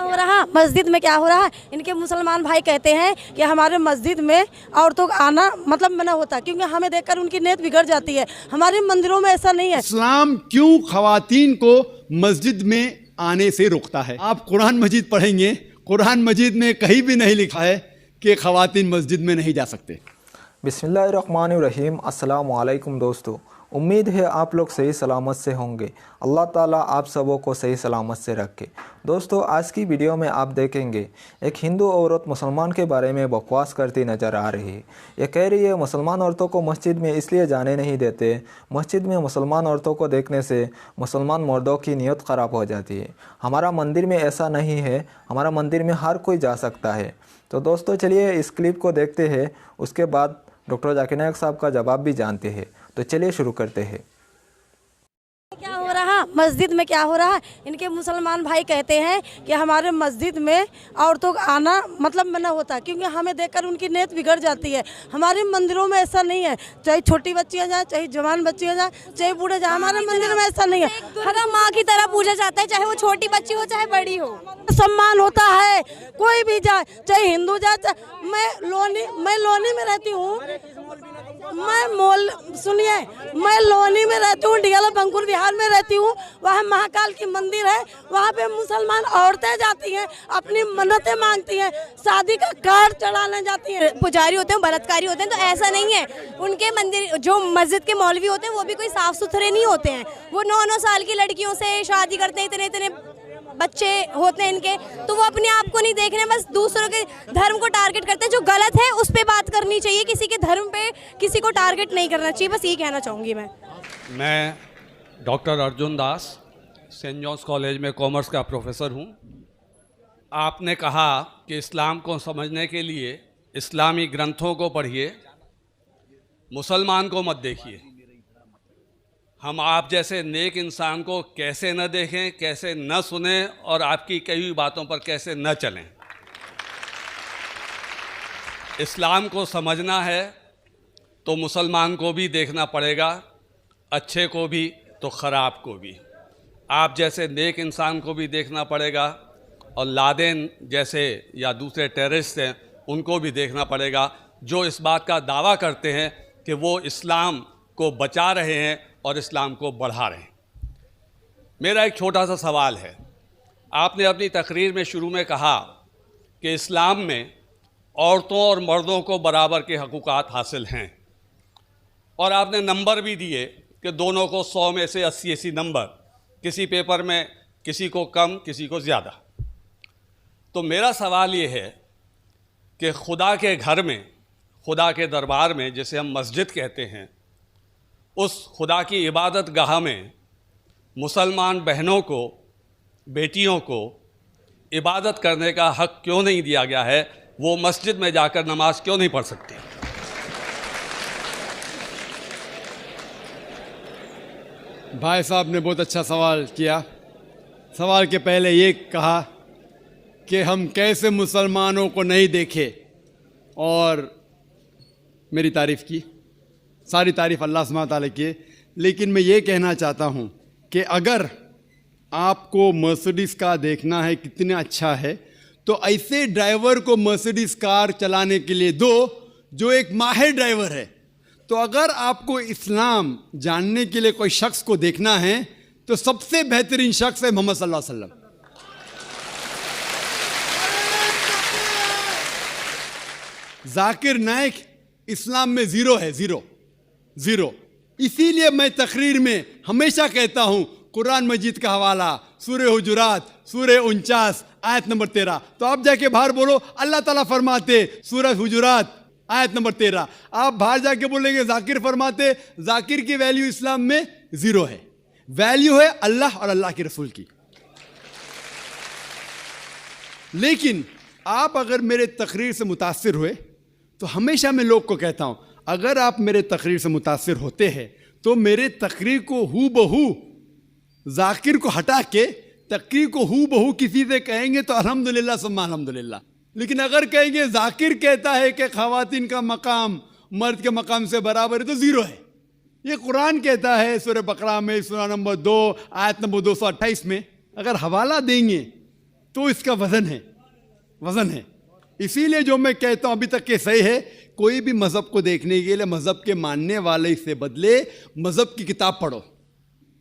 हो रहा मस्जिद में क्या हो रहा है। इनके मुसलमान भाई कहते हैं कि हमारे मस्जिद में औरतों का आना मतलब मना होता, क्योंकि हमें देखकर उनकी नीयत बिगड़ जाती है। हमारे मंदिरों में ऐसा नहीं है। इस्लाम क्यों खवातीन को मस्जिद में आने से रोकता है? आप कुरान मजीद पढ़ेंगे, कुरान मजीद में कहीं भी नहीं लिखा है कि खवातीन मस्जिद में नहीं जा सकते। बिस्मिल्लाहिर्रहमानिर्रहीम। अस्सलामु अलैकुम दोस्तों, उम्मीद है आप लोग सही सलामत से होंगे। अल्लाह ताला आप सबों को सही सलामत से रखे। दोस्तों, आज की वीडियो में आप देखेंगे एक हिंदू औरत मुसलमान के बारे में बकवास करती नज़र आ रही है। ये कह रही है मुसलमान औरतों को मस्जिद में इसलिए जाने नहीं देते, मस्जिद में मुसलमान औरतों को देखने से मुसलमान मर्दों की नीयत ख़राब हो जाती है। हमारा मंदिर में ऐसा नहीं है, हमारा मंदिर में हर कोई जा सकता है। तो दोस्तों चलिए इस क्लिप को देखते हैं, उसके बाद डॉक्टर जाकिर नायक साहब का जवाब भी जानते हैं। तो चलिए शुरू करते हैं। क्या हो रहा मस्जिद में क्या हो रहा है। इनके मुसलमान भाई कहते हैं कि हमारे मस्जिद में औरतों का आना मतलब मना होता, क्योंकि हमें देखकर उनकी नीयत बिगड़ जाती है। हमारे मंदिरों में ऐसा नहीं है, चाहे छोटी बच्चियां जाए, चाहे जवान बच्चियां जाए, चाहे बूढ़े जाए, हमारे मंदिर में ऐसा नहीं है। हर माँ की तरह पूजा जाता है, चाहे वो छोटी बच्ची हो चाहे बड़ी हो। सम्मान होता है, कोई भी जाए, चाहे हिंदू जाए, चाहे मैं लोनी में रहती हूँ, मैं लोनी में रहती हूँ, डियाला बंकुर बिहार में रहती हूँ। वहाँ महाकाल की मंदिर है, वहाँ पे मुसलमान औरतें जाती हैं, अपनी मन्नतें मांगती हैं, शादी का कार्ड चढ़ाने जाती हैं। पुजारी होते हैं, बलात्कारी होते हैं, तो ऐसा नहीं है। उनके मंदिर जो मस्जिद के मौलवी होते हैं वो भी कोई साफ सुथरे नहीं होते हैं। वो 9-9 साल की लड़कियों से शादी करते हैं, इतने बच्चे होते हैं इनके, तो वो अपने आप को नहीं देख रहे, बस दूसरों के धर्म को टारगेट करते हैं। जो गलत है उस पे बात करनी चाहिए, किसी के धर्म पे किसी को टारगेट नहीं करना चाहिए। बस यही कहना चाहूँगी मैं doctor Arjun Das Saint Johns college में कॉमर्स का प्रोफेसर हूँ। आपने कहा कि इस्लाम को समझने के लिए इस्लामी ग्रंथों को पढ़िए, मुसलमान को मत देखिए। हम आप जैसे नेक इंसान को कैसे न देखें, कैसे न सुने और आपकी कई हुई बातों पर कैसे न चलें। इस्लाम को समझना है तो मुसलमान को भी देखना पड़ेगा, अच्छे को भी तो ख़राब को भी। आप जैसे नेक इंसान को भी देखना पड़ेगा और लादेन जैसे या दूसरे टेररिस्ट हैं उनको भी देखना पड़ेगा, जो इस बात का दावा करते हैं कि वो इस्लाम को बचा रहे हैं और इस्लाम को बढ़ा रहे हैं। मेरा एक छोटा सा सवाल है। आपने अपनी तकरीर में शुरू में कहा कि इस्लाम में औरतों और मर्दों को बराबर के हकूक़ात हासिल हैं, और आपने नंबर भी दिए कि दोनों को 100 में से 80 नंबर, किसी पेपर में किसी को कम किसी को ज़्यादा। तो मेरा सवाल ये है कि खुदा के घर में, खुदा के दरबार में, जिसे हम मस्जिद कहते हैं, उस खुदा की इबादत गाह में मुसलमान बहनों को, बेटियों को इबादत करने का हक क्यों नहीं दिया गया है? वो मस्जिद में जाकर नमाज क्यों नहीं पढ़ सकती? भाई साहब ने बहुत अच्छा सवाल किया। सवाल के पहले ये कहा कि हम कैसे मुसलमानों को नहीं देखे, और मेरी तारीफ़ की। सारी तारीफ़ अल्लाह सुब्हानहू व तआला की है। लेकिन मैं ये कहना चाहता हूँ कि अगर आपको मर्सिडीज़ कार देखना है कितना अच्छा है, तो ऐसे ड्राइवर को मर्सिडीज़ कार चलाने के लिए दो जो एक माहिर ड्राइवर है। तो अगर आपको इस्लाम जानने के लिए कोई शख्स को देखना है तो सबसे बेहतरीन शख्स है मोहम्मद सल्लल्लाहु अलैहि वसल्लम। जाकिर नायक इस्लाम में ज़ीरो है, ज़ीरो। इसीलिए मैं तकरीर में हमेशा कहता हूँ कुरान मजीद का हवाला, सूरह हुजुरात, सूरह 49 आयत नंबर 13। तो आप जाके बाहर बोलो, अल्लाह ताला फरमाते सूरह हुजुरात आयत नंबर 13। आप बाहर जाके बोलेंगे जाकिर फरमाते, जाकिर की वैल्यू इस्लाम में ज़ीरो है। वैल्यू है अल्लाह और अल्लाह के रसूल की। लेकिन आप अगर मेरे तकरीर से मुतासिर हुए, तो हमेशा मैं लोग को कहता हूँ, अगर आप मेरे तकरीर से मुतासिर होते हैं तो मेरे तकरीर को हू बहू, जाकिर को हटा के तकरीर को हू बहू किसी से कहेंगे तो अल्हम्दुलिल्लाह सुम्मा अल्हम्दुलिल्लाह। लेकिन अगर कहेंगे जाकिर कहता है कि ख़वातीन का मकाम मर्द के मकाम से बराबर है, तो ज़ीरो है। ये कुरान कहता है सूरह बकरा में, सूरह नंबर 2 आयत नंबर 228 में। अगर हवाला देंगे तो इसका वज़न है। इसीलिए जो मैं कहता हूँ अभी तक के सही है, कोई भी मज़हब को देखने के लिए मज़हब के मानने वाले से बदले मज़हब की किताब पढ़ो।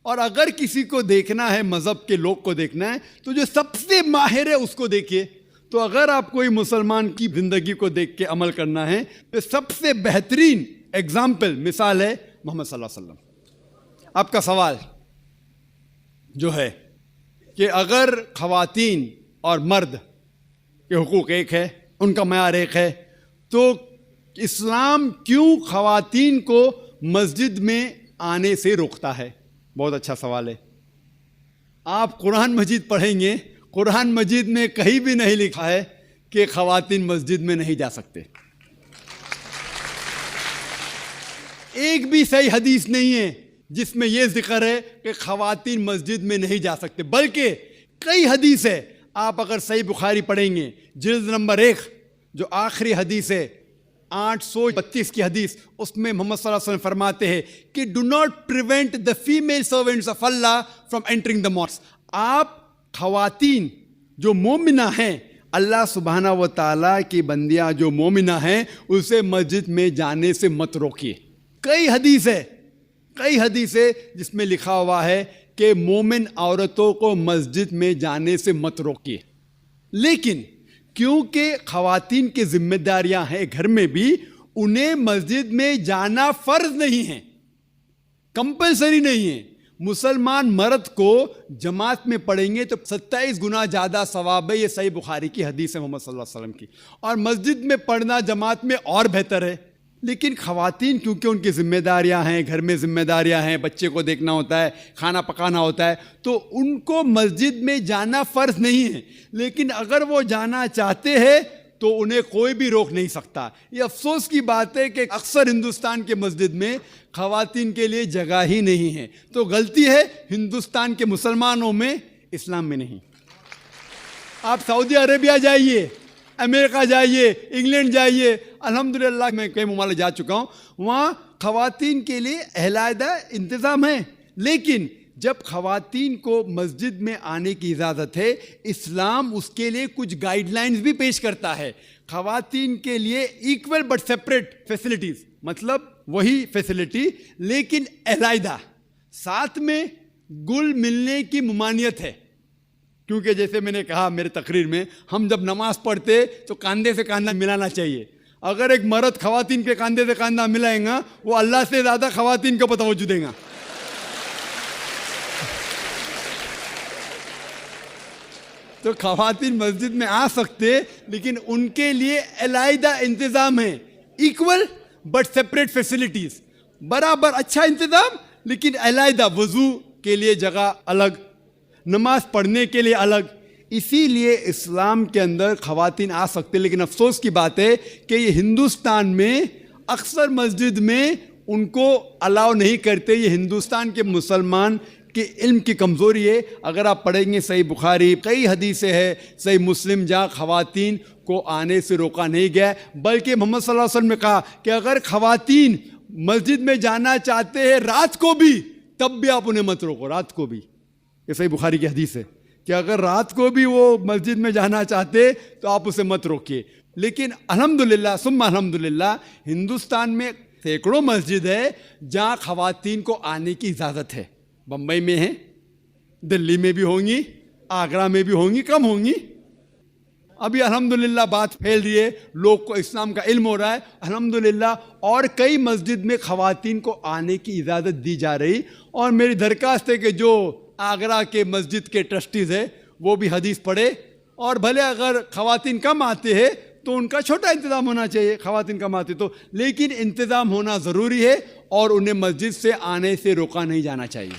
और अगर किसी को देखना है, मज़हब के लोग को देखना है, तो जो सबसे माहिर है उसको देखिए। तो अगर आप कोई मुसलमान की ज़िंदगी को देख के अमल करना है तो सबसे बेहतरीन एग्जाम्पल, मिसाल है मोहम्मद सल्लल्लाहु अलैहि वसल्लम। आपका सवाल जो है कि अगर ख़वातीन और मर्द के हुकूक एक है, उनका मयार एक है, तो इस्लाम क्यों ख़वातीन को मस्जिद में आने से रोकता है? बहुत अच्छा सवाल है। आप कुरान मजीद पढ़ेंगे, कुरान मजीद में कहीं भी नहीं लिखा है कि ख़वातीन मस्जिद में नहीं जा सकते। एक भी सही हदीस नहीं है जिसमें यह जिक्र है कि ख़वातीन मस्जिद में नहीं जा सकते, बल्कि कई हदीस है। आप अगर सही बुखारी पढ़ेंगे, जिल्द नंबर 1 जो आखिरी हदीस है 832 की हदीस, उसमें मोहम्मद सल्लल्लाहु अलैहि वसल्लम फरमाते हैं कि do not prevent the female servants of Allah from entering the mosque. आप ख़वातीन जो मोमिना हैं, अल्लाह सुब्हाना व तआला की बंदियाँ जो मोमिना हैं, उसे मस्जिद में जाने से मत रोकिए। कई हदीस है जिसमें लिखा हुआ है कि मोमिन औरतों को मस्जिद में जाने से मत रोकिए। लेकिन क्योंकि ख़वातीन की जिम्मेदारियां हैं घर में भी, उन्हें मस्जिद में जाना फ़र्ज नहीं है, कंपलसरी नहीं है। मुसलमान मर्द को जमात में पढ़ेंगे तो 27 गुना ज़्यादा सवाब है। ये सही बुखारी की हदीस है मोहम्मद सल्लल्लाहु अलैहि वसल्लम की। और मस्जिद में पढ़ना जमात में और बेहतर है। लेकिन ख़वातीन क्योंकि उनकी ज़िम्मेदारियां हैं, घर में ज़िम्मेदारियां हैं, बच्चे को देखना होता है, खाना पकाना होता है, तो उनको मस्जिद में जाना फ़र्ज़ नहीं है। लेकिन अगर वो जाना चाहते हैं तो उन्हें कोई भी रोक नहीं सकता। ये अफसोस की बात है कि अक्सर हिंदुस्तान के मस्जिद में ख़वातीन के लिए जगह ही नहीं है। तो गलती है हिंदुस्तान के मुसलमानों में, इस्लाम में नहीं। आप सऊदी अरेबिया जाइए, अमेरिका जाइए, इंग्लैंड जाइए, अल्हम्दुलिल्लाह मैं कई ममालिक जा चुका हूँ, वहाँ ख़वातीन के लिए अलहदा इंतज़ाम है। लेकिन जब ख़वातीन को मस्जिद में आने की इजाज़त है, इस्लाम उसके लिए कुछ गाइडलाइंस भी पेश करता है। ख़वातीन के लिए इक्वल बट सेपरेट फैसिलिटीज़, मतलब वही फैसिलिटी लेकिन अलहदा, साथ में गुल मिलने की मुमानियत है। क्योंकि जैसे मैंने कहा मेरे तकरीर में, हम जब नमाज पढ़ते तो कंधे से कंधा मिलाना चाहिए। अगर एक मर्द ख़वातीन के कंधे से कंधा मिलाएगा, वो अल्लाह से ज़्यादा ख़वातीन को तवज्जो देगा। तो ख़वातीन मस्जिद में आ सकते, लेकिन उनके लिए अलहदा इंतज़ाम है, इक्वल बट सेपरेट फैसिलिटीज़, बराबर अच्छा इंतज़ाम लेकिन अलहदा, वज़ू के लिए जगह अलग, नमाज पढ़ने के लिए अलग। इसीलिए इस्लाम के अंदर ख़वातीन आ सकते। लेकिन अफसोस की बात है कि ये हिंदुस्तान में अक्सर मस्जिद में उनको अलाउ नहीं करते। ये हिंदुस्तान के मुसलमान के इल्म की कमज़ोरी है। अगर आप पढ़ेंगे सही बुखारी, कई हदीसें हैं, सही मुस्लिम, जहाँ ख़वातीन को आने से रोका नहीं गया, बल्कि मोहम्मद सल्लल्लाहु अलैहि वसल्लम ने कहा कि अगर ख़वातीन मस्जिद में जाना चाहते हैं रात को भी, तब भी आप उन्हें मत रोको। रात को भी, ये सही बुखारी की हदीस है कि अगर रात को भी वो मस्जिद में जाना चाहते तो आप उसे मत रोकिए। लेकिन अल्हम्दुलिल्लाह सुम्मा अल्हम्दुलिल्लाह, हिंदुस्तान में सैकड़ों मस्जिद है जहाँ ख़वातीन को आने की इजाज़त है। बम्बई में है, दिल्ली में भी होंगी, आगरा में भी होंगी, कम होंगी। अभी अल्हम्दुलिल्लाह बात फैल रही है, लोग को इस्लाम का इल्म हो रहा है अल्हम्दुलिल्लाह, और कई मस्जिद में ख़वातीन को आने की इजाज़त दी जा रही। और मेरी दरख्वास्त है कि जो आगरा के मस्जिद के ट्रस्टीज़ है वो भी हदीस पढ़े, और भले अगर ख़वातीन कम आते हैं तो उनका छोटा इंतज़ाम होना चाहिए, ख़वातीन कम आते तो, लेकिन इंतज़ाम होना ज़रूरी है और उन्हें मस्जिद से आने से रोका नहीं जाना चाहिए।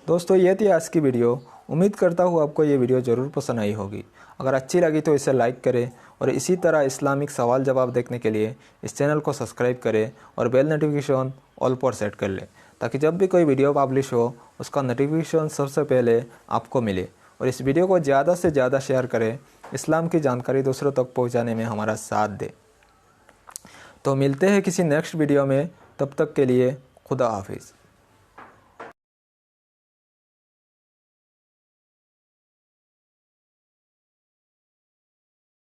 दोस्तों ये थी आज की वीडियो। उम्मीद करता हूँ आपको ये वीडियो ज़रूर पसंद आई होगी। अगर अच्छी लगी तो इसे लाइक करें और इसी तरह इस्लामिक सवाल जवाब देखने के लिए इस चैनल को सब्सक्राइब करें और बेल नोटिफिकेशन ऑल पर सेट कर लें, ताकि जब भी कोई वीडियो पब्लिश हो उसका नोटिफिकेशन सबसे पहले आपको मिले। और इस वीडियो को ज़्यादा से ज़्यादा शेयर करें, इस्लाम की जानकारी दूसरों तक पहुँचाने में हमारा साथ दें। तो मिलते हैं किसी नेक्स्ट वीडियो में, तब तक के लिए खुदा हाफिज़।